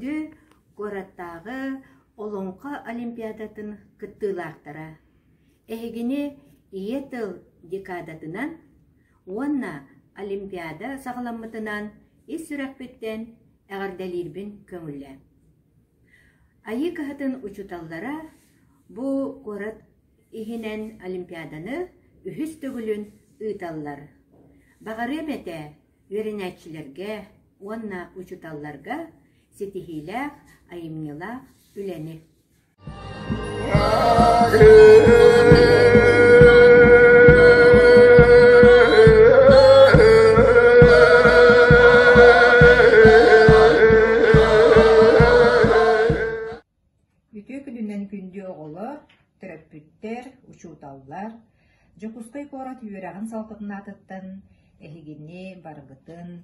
Күдү Гораттағы Олонқа Олимпиадатын кыттылақтара. Эхигини иетыл декадатынан, онна Олимпиада сағаламытынан ис сүрәкпеттен әғардалирбін көңілі. Айы кахатын учуталлара бу горат ихинен Олимпиаданы үхіс төгілін ыйталлар. Бағаремете веренәтчілерге, онна учуталларга сетихиләк, айымнылақ үләні. Күнде оғылар, түрәппүттер, учуталлар, жокускай корат үйерағын салқытын атыттын, әхігіне барғытын,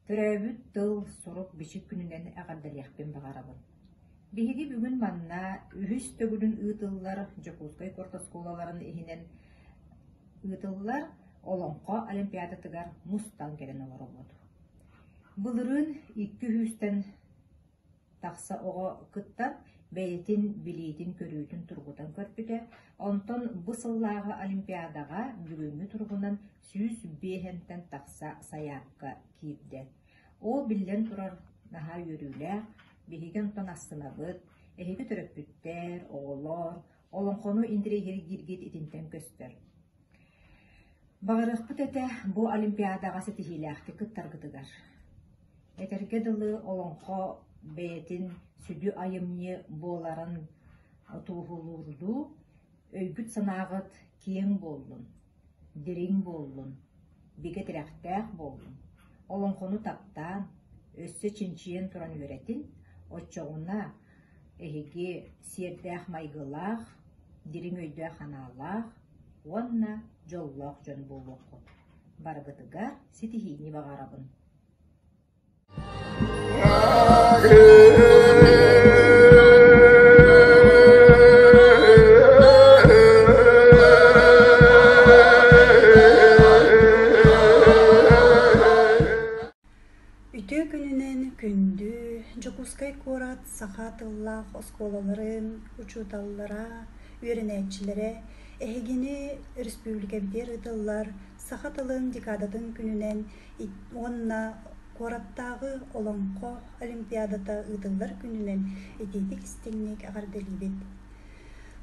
түрәбүт тыл сұруқ бішік күнінен әғардарияқпен бағарабын. Бейді бүгін манна үхіс төгілін ұйтылылар, жокускай корта сколаларын әхінен ұйтылылар, Олонқа Олимпиадатыгар мұстан келен олар олады. Бұлырын 200-тен тақса оға күттан, бәйтін, билейтін, көрійтін тұрғыдан көрпіде, онтон бұсыллағы Олимпиадаға бүгінгі тұрғынан 105-тен тақса саяққа кейіпді. О білден тұрар наға өрілі, бейген тон астына бұд, әйгі түріппіттер, оғылар, олонқону индірейгері гиргет етінтен көстір. Бағырықпыт әті бұ Олимпиадаға сетихиләқті күттарғыдығар. Әтерге дылы олонқо бәйтін сүді айымне боларын туғылырду, өйгіт санағыт кең болдun, дерің болдun, бекет рәқтәқ болдun. Олонқону таптан, өссі чинчиен тұран өретін, отчоғына әйге сердәқ майғылақ, дерің өйді ханалақ, онна жоллақ жөн болуқы. Барғытыға сетихейні бағарабын. Үтө күнүнен күндү жокускай корат сахатыллах осколаларын учуталлара үйренәтчилере эхигини республика битер ытыллар сахатылын декадатын күнүнен онна Кораттағы Олонқа Олимпиадата ытыллар күнүнен этетик истеңнек ағарделибет.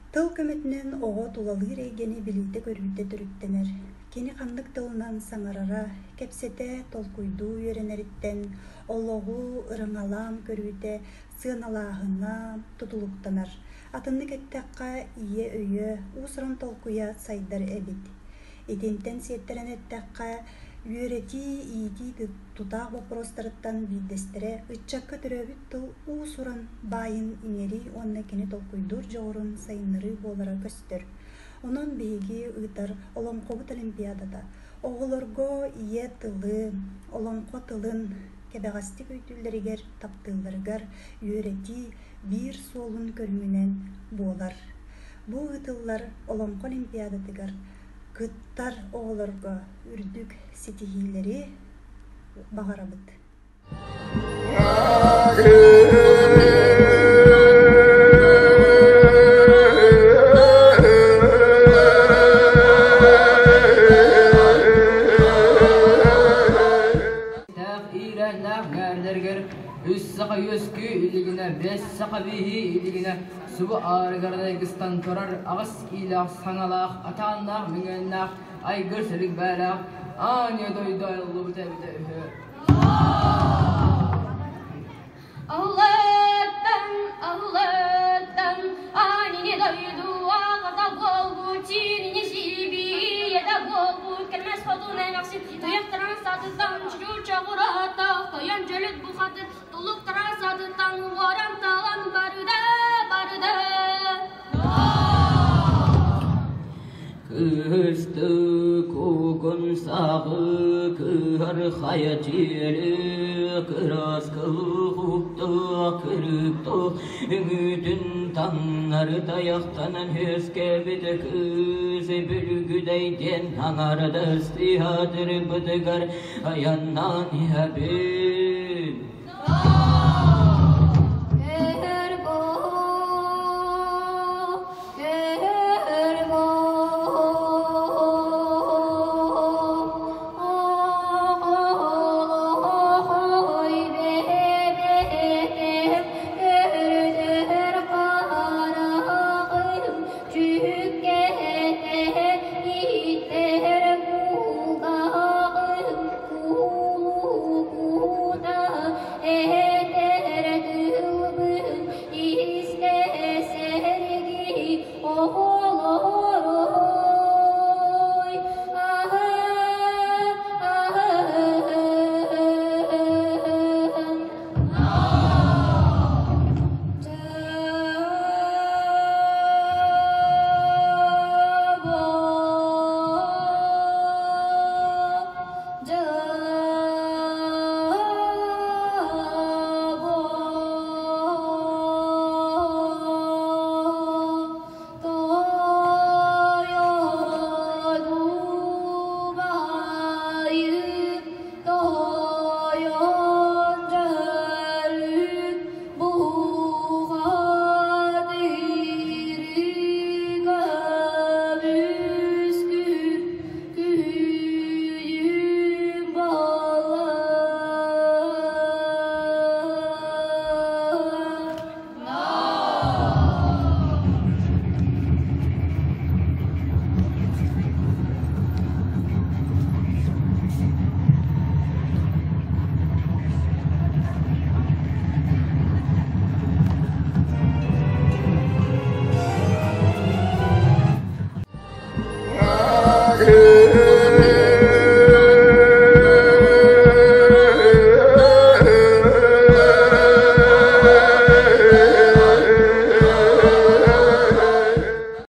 Тыл көмөтүнен оға тулалыр егені билейді көрбүтте түріттенер. Кені қандық тылынан саңарара, кепсете толкуйду үйренериттен, олоғу ырыңалам көрбүтте сыналағына тутулуктанар. Атынны кеттаққа ие өйе, усырын толкуя сайдар эбит. Этентен сеттерен еттаққа үйрети иити тутақ вопростарыттан бидестере ытчакка түрөбүт тыл уусуран байын инери онна кені толкуйдур жоғырын сайыныры болара көстөр. Онон бейги ыйтар Олонқобут Олимпиадада. Оғылорго ие тылы, Олонқо тылын кебеғасты көйтүлдерігер таптылдыргар үйрети бир солун көрмүнен болар. Бу ытыллар Олонқо Олимпиадатыгар кыттар оғыларға үрдік сетихилері бағарабыд. Üç saka yüzkü iligine, beş saka bihi iligine, subu ağrıgarda gıstan torar, ağız ilah, sanalak, atanlak, müngenlak, ay gırselik belak, anya doydu ayıldı bu tebide ühü. Allah'tan, anine doydu, ağda golbu, çirini şibi, yeda golbu, kelmez koduna naksit, duyaktaran sadıdan, çürür çağırata, koyan cölüt bu katır, tuluk taran sadıdan, varan talan barıda, barıda. Kıstı kokun sağı, kır hayatiri, kıras kılıhuptu, kırıptu, ümüdün tanları dayaktanan hüske bide kızı bülgüdeyden, anarada istihadır bıdıgar, ayannan hebi.